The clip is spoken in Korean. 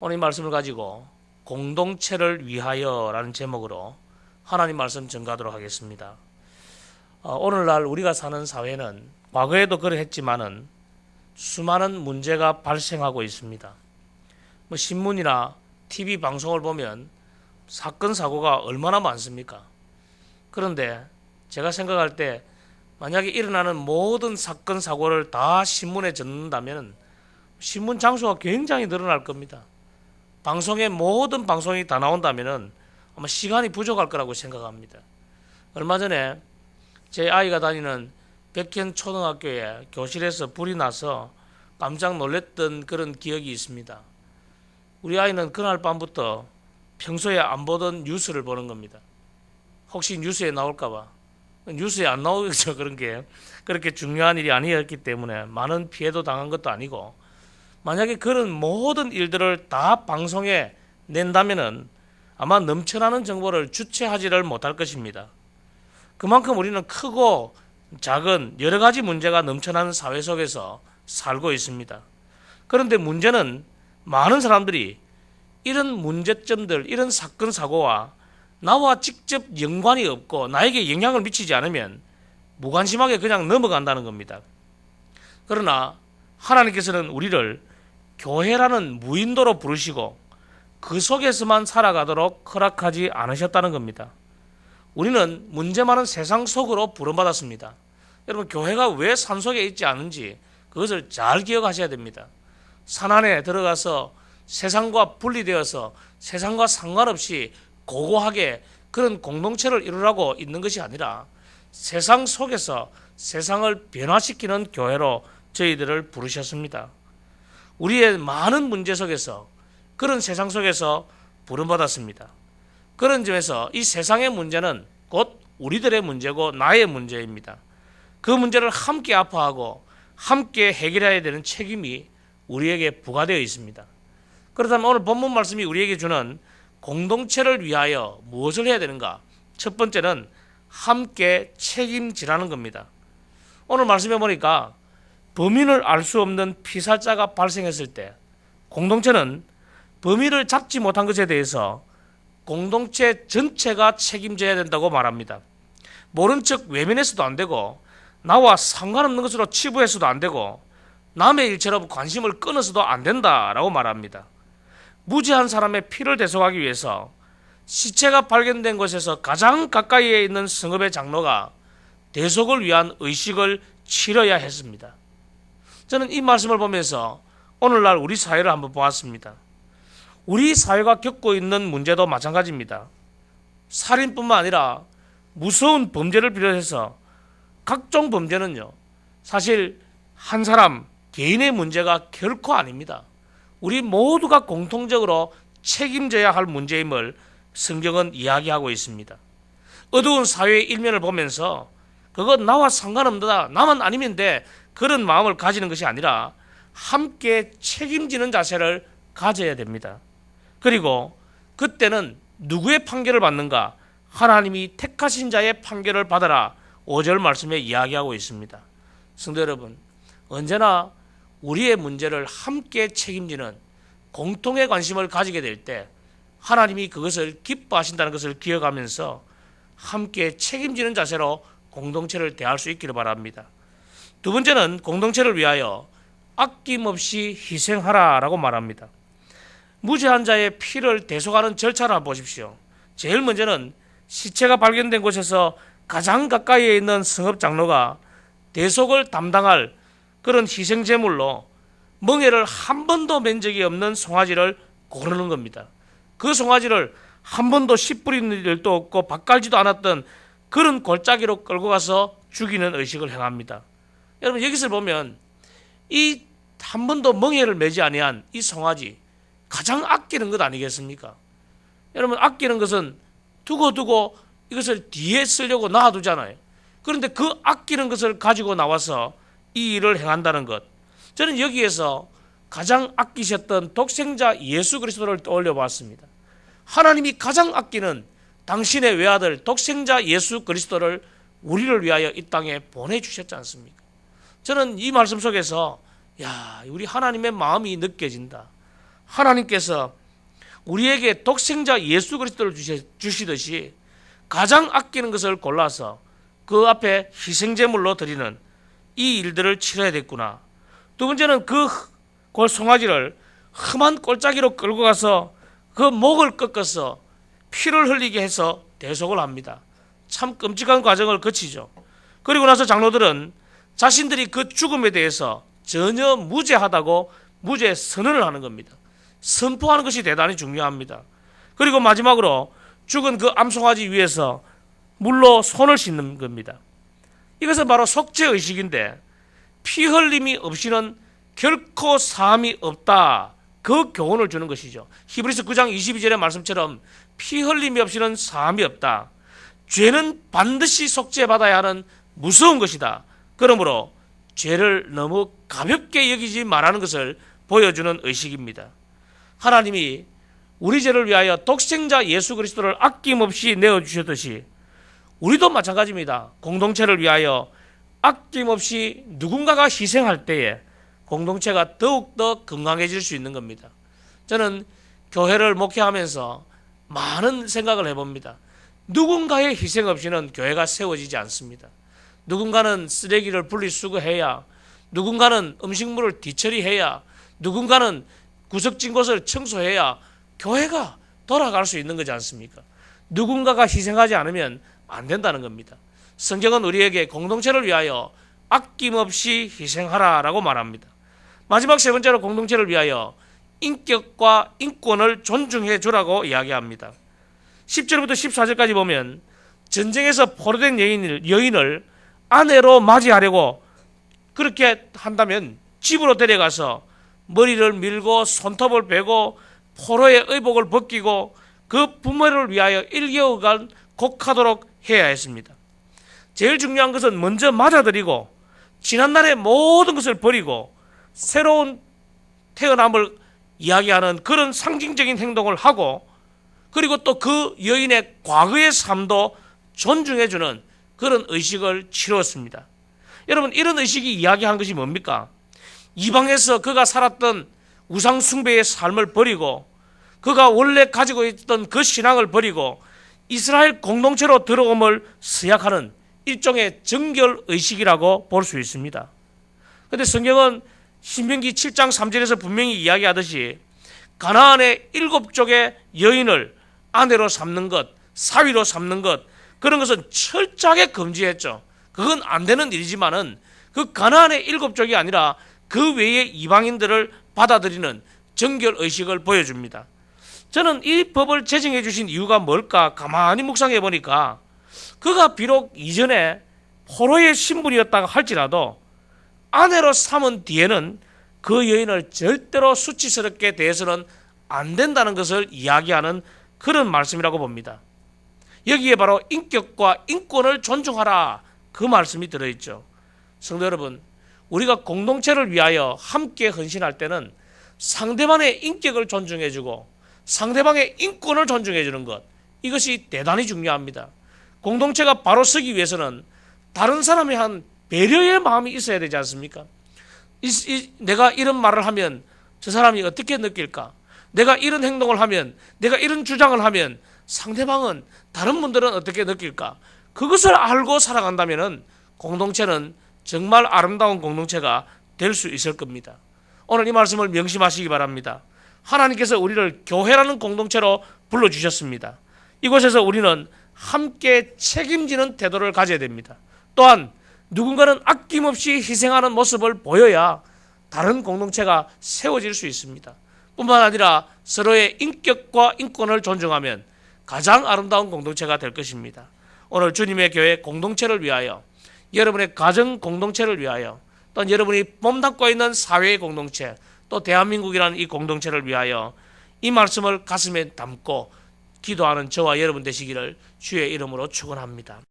오늘 이 말씀을 가지고 공동체를 위하여라는 제목으로 하나님 말씀 전가하도록 하겠습니다. 오늘날 우리가 사는 사회는 과거에도 그러했지만은 수많은 문제가 발생하고 있습니다. 신문이나 TV 방송을 보면 사건 사고가 얼마나 많습니까? 그런데 제가 생각할 때 만약에 일어나는 모든 사건 사고를 다 신문에 적는다면 신문 장수가 굉장히 늘어날 겁니다. 방송에 모든 방송이 다 나온다면 아마 시간이 부족할 거라고 생각합니다. 얼마 전에 제 아이가 다니는 백현 초등학교에 교실에서 불이 나서 깜짝 놀랐던 그런 기억이 있습니다. 우리 아이는 그날 밤부터 평소에 안 보던 뉴스를 보는 겁니다. 혹시 뉴스에 나올까봐. 뉴스에 안 나오겠죠. 그런 게 그렇게 중요한 일이 아니었기 때문에 많은 피해도 당한 것도 아니고, 만약에 그런 모든 일들을 다 방송에 낸다면은 아마 넘쳐나는 정보를 주체하지를 못할 것입니다. 그만큼 우리는 크고 작은 여러 가지 문제가 넘쳐나는 사회 속에서 살고 있습니다. 그런데 문제는 많은 사람들이 이런 문제점들, 이런 사건 사고와 나와 직접 연관이 없고 나에게 영향을 미치지 않으면 무관심하게 그냥 넘어간다는 겁니다. 그러나 하나님께서는 우리를 교회라는 무인도로 부르시고 그 속에서만 살아가도록 허락하지 않으셨다는 겁니다. 우리는 문제 많은 세상 속으로 부름받았습니다. 여러분, 교회가 왜 산속에 있지 않은지 그것을 잘 기억하셔야 됩니다. 산 안에 들어가서 세상과 분리되어서 세상과 상관없이 고고하게 그런 공동체를 이루라고 있는 것이 아니라 세상 속에서 세상을 변화시키는 교회로 저희들을 부르셨습니다. 우리의 많은 문제 속에서, 그런 세상 속에서 부름받았습니다. 그런 점에서 이 세상의 문제는 곧 우리들의 문제고 나의 문제입니다. 그 문제를 함께 아파하고 함께 해결해야 되는 책임이 우리에게 부과되어 있습니다. 그렇다면 오늘 본문 말씀이 우리에게 주는 공동체를 위하여 무엇을 해야 되는가? 첫 번째는 함께 책임지라는 겁니다. 오늘 말씀해 보니까 범인을 알 수 없는 피살자가 발생했을 때 공동체는 범인을 잡지 못한 것에 대해서 공동체 전체가 책임져야 된다고 말합니다. 모른 척 외면해서도 안 되고 나와 상관없는 것으로 치부해서도 안 되고 남의 일처럼 관심을 끊어서도 안 된다라고 말합니다. 무죄한 사람의 피를 대속하기 위해서 시체가 발견된 곳에서 가장 가까이에 있는 성읍의 장로가 대속을 위한 의식을 치러야 했습니다. 저는 이 말씀을 보면서 오늘날 우리 사회를 한번 보았습니다. 우리 사회가 겪고 있는 문제도 마찬가지입니다. 살인뿐만 아니라 무서운 범죄를 비롯해서 각종 범죄는요, 사실 한 사람 개인의 문제가 결코 아닙니다. 우리 모두가 공통적으로 책임져야 할 문제임을 성경은 이야기하고 있습니다. 어두운 사회의 일면을 보면서 그것 나와 상관없다, 나만 아니면 돼, 그런 마음을 가지는 것이 아니라 함께 책임지는 자세를 가져야 됩니다. 그리고 그때는 누구의 판결을 받는가? 하나님이 택하신 자의 판결을 받아라. 5절 말씀에 이야기하고 있습니다. 성도 여러분, 언제나 우리의 문제를 함께 책임지는 공통의 관심을 가지게 될 때 하나님이 그것을 기뻐하신다는 것을 기억하면서 함께 책임지는 자세로 공동체를 대할 수 있기를 바랍니다. 두 번째는 공동체를 위하여 아낌없이 희생하라라고 말합니다. 무죄한 자의 피를 대속하는 절차를 한번 보십시오. 제일 먼저는 시체가 발견된 곳에서 가장 가까이에 있는 성읍 장로가 대속을 담당할 그런 희생 제물로 멍에를 한 번도 맨 적이 없는 송아지를 고르는 겁니다. 그 송아지를 한 번도 씨 뿌리는 일도 없고 밭갈지도 않았던 그런 골짜기로 끌고 가서 죽이는 의식을 행합니다. 여러분, 여기서 보면 이 한 번도 멍에를 매지 아니한 이 송아지, 가장 아끼는 것 아니겠습니까? 여러분, 아끼는 것은 두고 이것을 뒤에 쓰려고 놔두잖아요. 그런데 그 아끼는 것을 가지고 나와서 이 일을 행한다는 것, 저는 여기에서 가장 아끼셨던 독생자 예수 그리스도를 떠올려 봤습니다. 하나님이 가장 아끼는 당신의 외아들 독생자 예수 그리스도를 우리를 위하여 이 땅에 보내주셨지 않습니까? 저는 이 말씀 속에서 우리 하나님의 마음이 느껴진다. 하나님께서 우리에게 독생자 예수 그리스도를 주시듯이 가장 아끼는 것을 골라서 그 앞에 희생제물로 드리는 이 일들을 치러야 됐구나. 두 번째는 그 송아지를 험한 골짜기로 끌고 가서 그 목을 꺾어서 피를 흘리게 해서 대속을 합니다. 참 끔찍한 과정을 거치죠. 그리고 나서 장로들은 자신들이 그 죽음에 대해서 전혀 무죄하다고 무죄 선언을 하는 겁니다. 선포하는 것이 대단히 중요합니다. 그리고 마지막으로 죽은 그 암송아지 위에서 물로 손을 씻는 겁니다. 이것은 바로 속죄의식인데 피 흘림이 없이는 결코 사함이 없다. 그 교훈을 주는 것이죠. 히브리서 9장 22절의 말씀처럼 피 흘림이 없이는 사함이 없다. 죄는 반드시 속죄받아야 하는 무서운 것이다. 그러므로 죄를 너무 가볍게 여기지 말라는 것을 보여주는 의식입니다. 하나님이 우리 죄를 위하여 독생자 예수 그리스도를 아낌없이 내어주셨듯이 우리도 마찬가지입니다. 공동체를 위하여 아낌없이 누군가가 희생할 때에 공동체가 더욱더 건강해질 수 있는 겁니다. 저는 교회를 목회하면서 많은 생각을 해봅니다. 누군가의 희생 없이는 교회가 세워지지 않습니다. 누군가는 쓰레기를 분리수거해야, 누군가는 음식물을 뒤처리해야, 누군가는 구석진 곳을 청소해야 교회가 돌아갈 수 있는 거지 않습니까? 누군가가 희생하지 않으면 안 된다는 겁니다. 성경은 우리에게 공동체를 위하여 아낌없이 희생하라라고 말합니다. 마지막 세 번째로 공동체를 위하여 인격과 인권을 존중해 주라고 이야기합니다. 10절부터 14절까지 보면 전쟁에서 포로된 여인을 아내로 맞이하려고 그렇게 한다면 집으로 데려가서 머리를 밀고 손톱을 베고 포로의 의복을 벗기고 그 부모를 위하여 1개월간 곡하도록 해야 했습니다. 제일 중요한 것은 먼저 맞아들이고 지난날의 모든 것을 버리고 새로운 태어남을 이야기하는 그런 상징적인 행동을 하고 그리고 또 그 여인의 과거의 삶도 존중해주는 그런 의식을 치루었습니다. 여러분, 이런 의식이 이야기한 것이 뭡니까? 이방에서 그가 살았던 우상 숭배의 삶을 버리고 그가 원래 가지고 있던 그 신앙을 버리고 이스라엘 공동체로 들어옴을 서약하는 일종의 정결 의식이라고 볼 수 있습니다. 그런데 성경은 신명기 7장 3절에서 분명히 이야기하듯이 가나안의 7족의 여인을 아내로 삼는 것, 사위로 삼는 것, 그런 것은 철저하게 금지했죠. 그건 안 되는 일이지만은 그 가나안의 7족이 아니라 그 외의 이방인들을 받아들이는 정결 의식을 보여줍니다. 저는 이 법을 제정해 주신 이유가 뭘까 가만히 묵상해 보니까 그가 비록 이전에 포로의 신분이었다고 할지라도 아내로 삼은 뒤에는 그 여인을 절대로 수치스럽게 대해서는 안 된다는 것을 이야기하는 그런 말씀이라고 봅니다. 여기에 바로 인격과 인권을 존중하라 그 말씀이 들어있죠. 성도 여러분, 우리가 공동체를 위하여 함께 헌신할 때는 상대방의 인격을 존중해주고 상대방의 인권을 존중해주는 것, 이것이 대단히 중요합니다. 공동체가 바로 서기 위해서는 다른 사람에 한 배려의 마음이 있어야 되지 않습니까? 내가 이런 말을 하면 저 사람이 어떻게 느낄까? 내가 이런 행동을 하면, 내가 이런 주장을 하면 상대방은, 다른 분들은 어떻게 느낄까? 그것을 알고 살아간다면 공동체는 정말 아름다운 공동체가 될 수 있을 겁니다. 오늘 이 말씀을 명심하시기 바랍니다. 하나님께서 우리를 교회라는 공동체로 불러주셨습니다. 이곳에서 우리는 함께 책임지는 태도를 가져야 됩니다. 또한 누군가는 아낌없이 희생하는 모습을 보여야 다른 공동체가 세워질 수 있습니다. 뿐만 아니라 서로의 인격과 인권을 존중하면 가장 아름다운 공동체가 될 것입니다. 오늘 주님의 교회 공동체를 위하여, 여러분의 가정 공동체를 위하여, 또 여러분이 몸담고 있는 사회의 공동체, 또 대한민국이라는 이 공동체를 위하여 이 말씀을 가슴에 담고 기도하는 저와 여러분 되시기를 주의 이름으로 축원합니다.